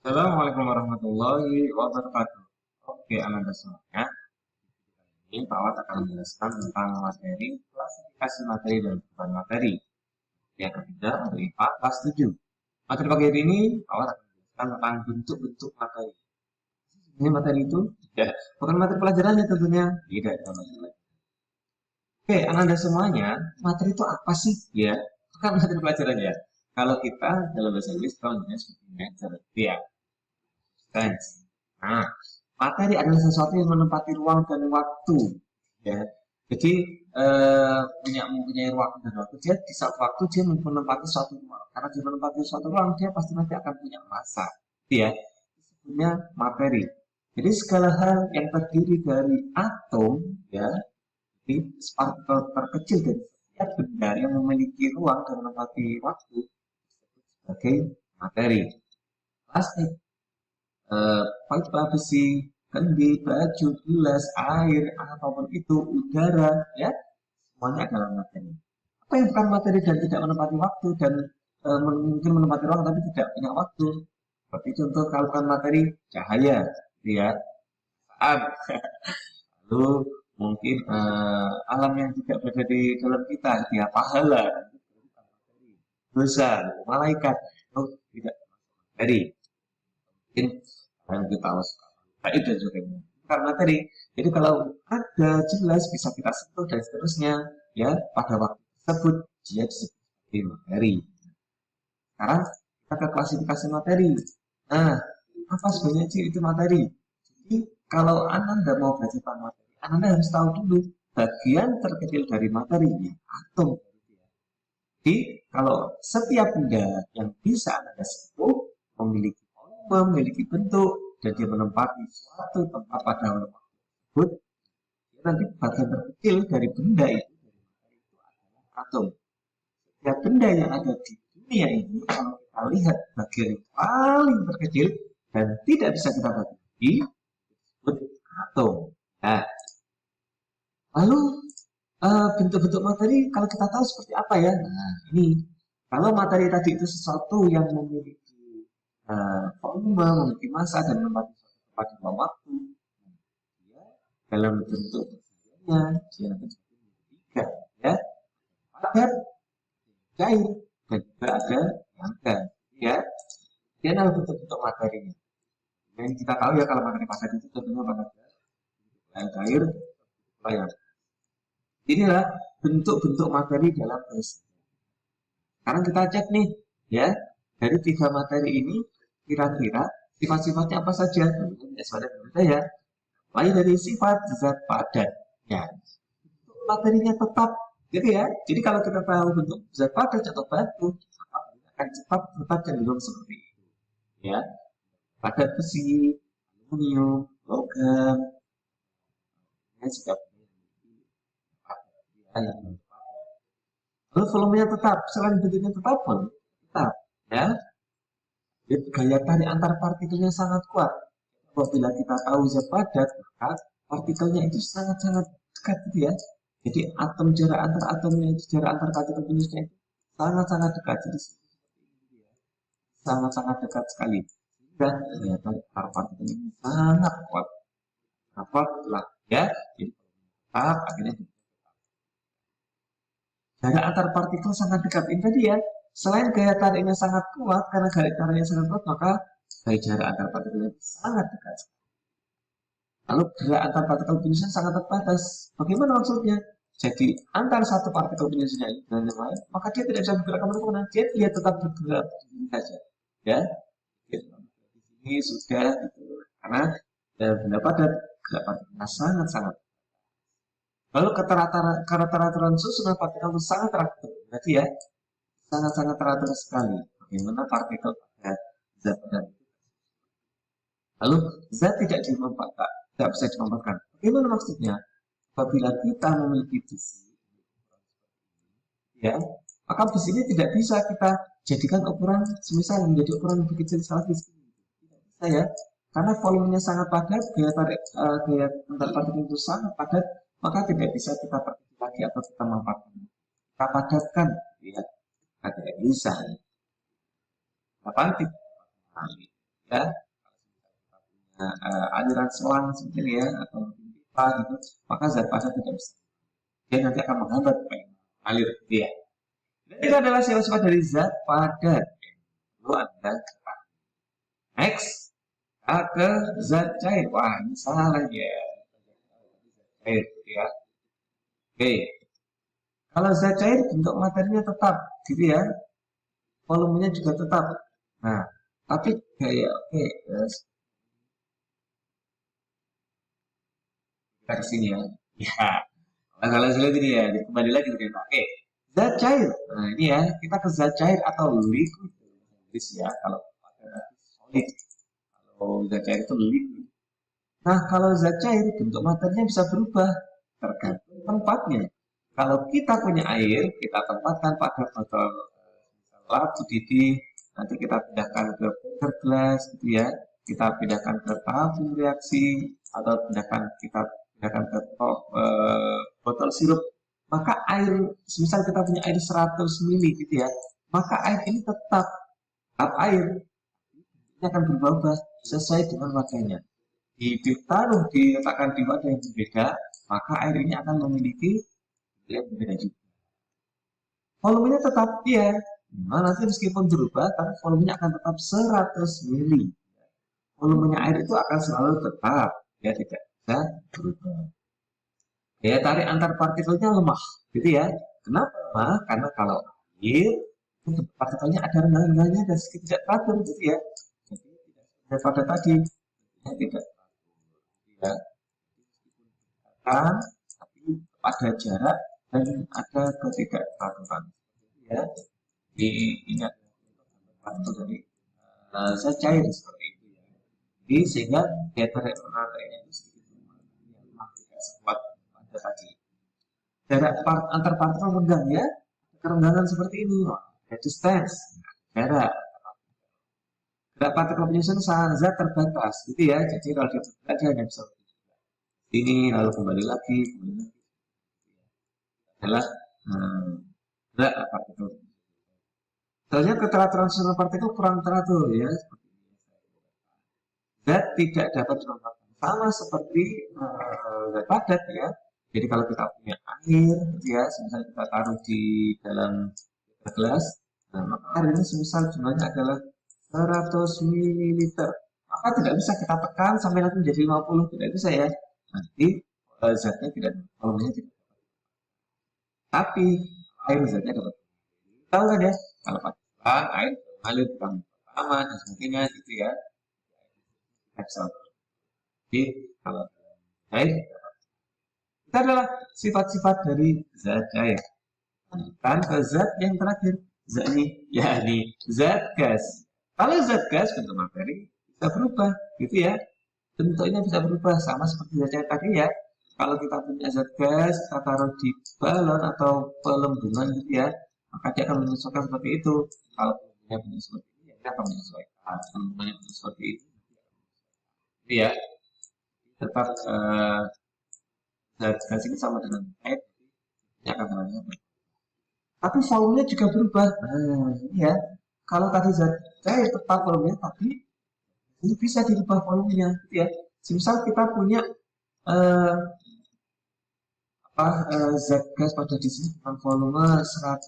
Assalamualaikum warahmatullahi wabarakatuh. Oke, Anda semuanya. Ini Pak Wat akan menjelaskan tentang materi klasifikasi materi dan beban materi. Yang ketiga untuk IPA kelas 7. Materi pagi hari ini Pak Wat akan menjelaskan tentang bentuk-bentuk materi. Ini materi itu tidak, bukan materi pelajarannya tentunya, tidak ada materi. Oke, Anda semuanya, materi itu apa sih? Ya, bukan materi pelajarannya. Kalau kita dalam bahasa Inggris, contohnya seperti major, ya. Science. Nah, materi adalah sesuatu yang menempati ruang dan waktu. Ya, jadi mempunyai ruang dan waktu. Dia di saat waktu dia menempati suatu ruang. Karena dia menempati suatu ruang, dia pasti nanti akan punya massa. Ya, punya materi. Jadi segala hal yang terdiri dari atom, ya, jadi partikel terkecil dari setiap benda yang memiliki ruang dan menempati waktu sebagai materi. Plastik, pipa besi, kendi, baju, gelas, air, apapun itu, udara, ya, semuanya adalah materi. Apa yang bukan materi dan tidak menempati waktu dan mungkin menempati ruang tapi tidak punya waktu? Seperti contoh kalau bukan materi, cahaya, ya, saat, lalu mungkin alam yang tidak berada di dalam kita, dia pahala, dosa, malaikat, itu tidak materi. Mungkin yang kita harus baik dan sebagainya. Bukan materi. Jadi kalau ada jelas bisa kita sentuh dan seterusnya, ya pada waktu tersebut dia disebut sebagai materi. Sekarang kita ke klasifikasi materi. Nah, apa sebenarnya sih itu materi? Jadi kalau Anda mau belajar tentang materi, Anda harus tahu dulu bagian terkecil dari materi, ya, atom. Jadi kalau setiap benda yang bisa Anda sentuh memiliki volume, memiliki bentuk, dan dia menempati suatu tempat pada waktu tersebut, dia nanti bagian terkecil dari benda itu adalah atom. Setiap benda yang ada di dunia ini, kalau kita lihat bagian yang paling terkecil dan tidak bisa kita bagi, disebut atom. Nah, lalu bentuk-bentuk materi kalau kita tahu seperti apa ya? Nah, ini kalau materi tadi itu sesuatu yang memiliki volume, memiliki massa dan menempati suatu tempat di dalam waktu, dia dalam bentuk persediaannya dia akan seperti tiga, ya, padat, cair, dan juga ada yang gas, ya. Dia adalah bentuk-bentuk materinya. Yang kita tahu ya kalau materi padat itu contohnya pada yang cair, yang inilah bentuk-bentuk materi dalam bahasa. Sekarang kita cek nih, ya, dari tiga materi ini kira-kira sifat-sifatnya apa saja? Berbeda ya. Mulai dari sifat zat padat, ya, materinya tetap, gitu ya. Jadi kalau kita tahu bentuk zat padat atau batu, akan cepat tetap cenderung seperti itu, ya. Padat besi, aluminium, logam, ya, juga yang lalu volumenya tetap, selain bentuknya tetap pun tetap, ya. Jadi gaya tarik antar partikelnya sangat kuat. Apabila kita tahu zat padat, maka partikelnya itu sangat-sangat dekat, gitu ya. Jadi atom jarak antar atomnya itu jarak antar partikel jenisnya itu sangat-sangat dekat. Jadi sangat-sangat dekat sekali. Dan gaya tarik antar partikel ini sangat kuat. Kuat lah, ya. Jadi tetap akhirnya jarak antar partikel sangat dekat. Ini tadi ya, selain gaya tariknya sangat kuat, karena gaya tariknya sangat kuat, maka gaya jarak antar partikelnya sangat dekat. Lalu gerak antar partikel penyusun sangat terbatas. Bagaimana maksudnya? Jadi antara satu partikel penyusunnya dengan yang lain, maka dia tidak bisa bergerak kemana-mana. Dia tetap bergerak begini saja. Ya, di sini sudah gitu. Karena benda padat gerak partikelnya sangat-sangat. Lalu keteraturan susunan partikel itu sangat teratur. Berarti ya, sangat-sangat teratur sekali. Bagaimana partikel pada zat padat. Lalu zat tidak dimanfaatkan, tidak bisa dimanfaatkan. Bagaimana maksudnya? Apabila kita memiliki besi, ya, maka besi ini tidak bisa kita jadikan ukuran semisal menjadi ukuran lebih kecil sekali. Tidak bisa ya, karena volumenya sangat padat, gaya tarik gaya antar partikel itu sangat padat, maka tidak bisa kita perkecil lagi atau kita manfaatkan. Kita padatkan, ya, tidak bisa. Kapan tidak? ya. Nah, aliran selang seperti ini ya, atau pipa gitu, maka zat padat tidak bisa. Dia nanti akan menghambat alir gitu ya. Dan itu adalah sifat-sifat dari zat padat. Itu ada next ke zat cair. Wah, ini salah ya. Cair ya. Oke. Kalau zat cair bentuk materinya tetap gitu ya. Volumenya juga tetap. Nah, tapi kayak oke, yes. Kita ke sini ya. Ya, masalah sulit ini ya. Kembali lagi ke kita. Oke, zat cair. Nah, ini ya, kita ke zat cair atau liquid. Ya, kalau solid. Kalau zat cair itu liquid. Nah, kalau zat cair, bentuk materinya bisa berubah tergantung tempatnya. Kalau kita punya air, kita tempatkan pada botol lap didih, nanti kita pindahkan ke beker gelas, gitu ya. Kita pindahkan ke tabung reaksi, atau kita pindahkan ke botol sirup. Maka air, misal kita punya air 100 ml, gitu ya. Maka air ini tetap air. Ini akan berubah sesuai dengan wadahnya. Ditaruh, diletakkan di wadah yang berbeda, maka air ini akan memiliki yang berbeda juga. Volumenya tetap ya, nah, nanti meskipun berubah, tapi volumenya akan tetap 100 mili. Volumenya air itu akan selalu tetap, ya tidak bisa berubah. Daya tarik antar partikelnya lemah, gitu ya. Kenapa lemah? Karena kalau air, partikelnya ada rendah-rendahnya dan sedikit tidak teratur, gitu ya. Jadi tidak pada tadi, ya tidak ya. Tapi pada jarak dan ada ketidakteraturan, ya. Diingat waktu dari saya cair seperti itu ya. Jadi sehingga daya tarik materinya itu sedikit lemah, tidak sekuat pada tadi. Jarak antar partikel renggang ya, kerenggangan seperti ini, distance, jarak. Jarak partikel penyusun sangat terbatas, gitu ya. Jadi kalau dia hanya bisa ini lalu kembali lagi adalah jarak partikel. Soalnya keteraturan susunan partikel kurang teratur ya. Zat tidak dapat dimanfaatkan sama seperti zat padat ya. Jadi kalau kita punya air ya, misalnya kita taruh di dalam gelas, nah, maka air ini semisal jumlahnya adalah 100 ml. Maka tidak bisa kita tekan sampai nanti menjadi 50, tidak bisa ya. Nanti zatnya tidak, volumenya tidak. Tapi air zatnya dapat. Tahu kan ya, kalau padat air mengalir kurang lama dan sebagainya gitu ya. Jadi kalau cair itu adalah sifat-sifat dari zat cair. Dan ke zat yang terakhir, zat ini, yakni zat gas. Kalau zat gas bentuk materi bisa berubah, gitu ya. Bentuknya bisa berubah sama seperti zat cair tadi ya. Kalau kita punya zat gas, kita taruh di balon atau pelembungan gitu ya, maka dia akan menyesuaikan seperti itu. Kalau punya bentuk seperti ini, ya dia akan menyesuaikan. Bentuk seperti itu, ya tetap zat gas ini sama dengan air, ini akan menyesuaikan. Tapi volumenya juga berubah. Nah, ya. Kalau tadi zat cair tetap volumenya, tapi ini bisa dirubah volumenya, gitu ya. Misal kita punya zat gas pada di sini dengan volume 100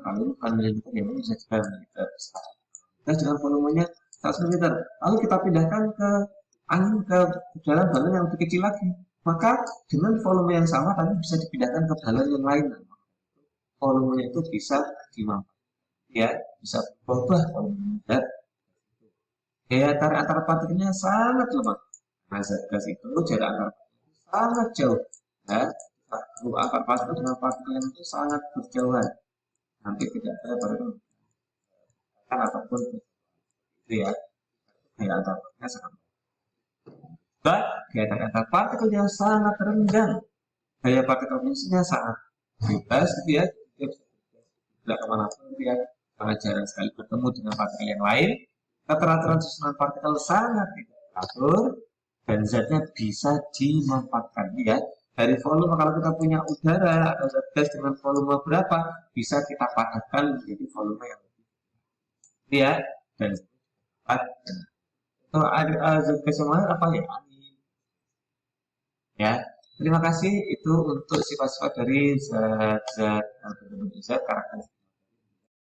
kalau bukan mililiter ya, bisa juga mililiter. Gas dengan volumenya 100 ml. Lalu kita pindahkan ke angin ke dalam balon yang lebih kecil lagi. Maka dengan volume yang sama tapi bisa dipindahkan ke balon yang lain. Volumenya itu bisa dimanfaatkan, ya, bisa berubah volumenya. Daya tarik antar partikelnya sangat lemah. Nah, zat gas itu jarak antar partikel sangat jauh. Ya, antar partikel dengan partikel yang itu sangat berjauhan. Hampir tidak ada partikel ataupun itu ya. Daya antar partikelnya sangat lemah. Daya tarik antar partikelnya sangat renggang. Daya partikel penyusunnya sangat bebas, gitu ya. Tidak kemanapun dia sangat jarang sekali bertemu dengan partikel yang lain. Keteraturan susunan partikel sangat tidak teratur dan zatnya bisa dimanfaatkan ya. Dari volume, kalau kita punya udara atau zat gas dengan volume berapa, bisa kita padatkan menjadi volume yang lebih ya. Dan ada. Kalau ada zat keseimbangan apa ya? Ya, terima kasih itu untuk sifat-sifat dari zat-zat berbentuk zat karakteristik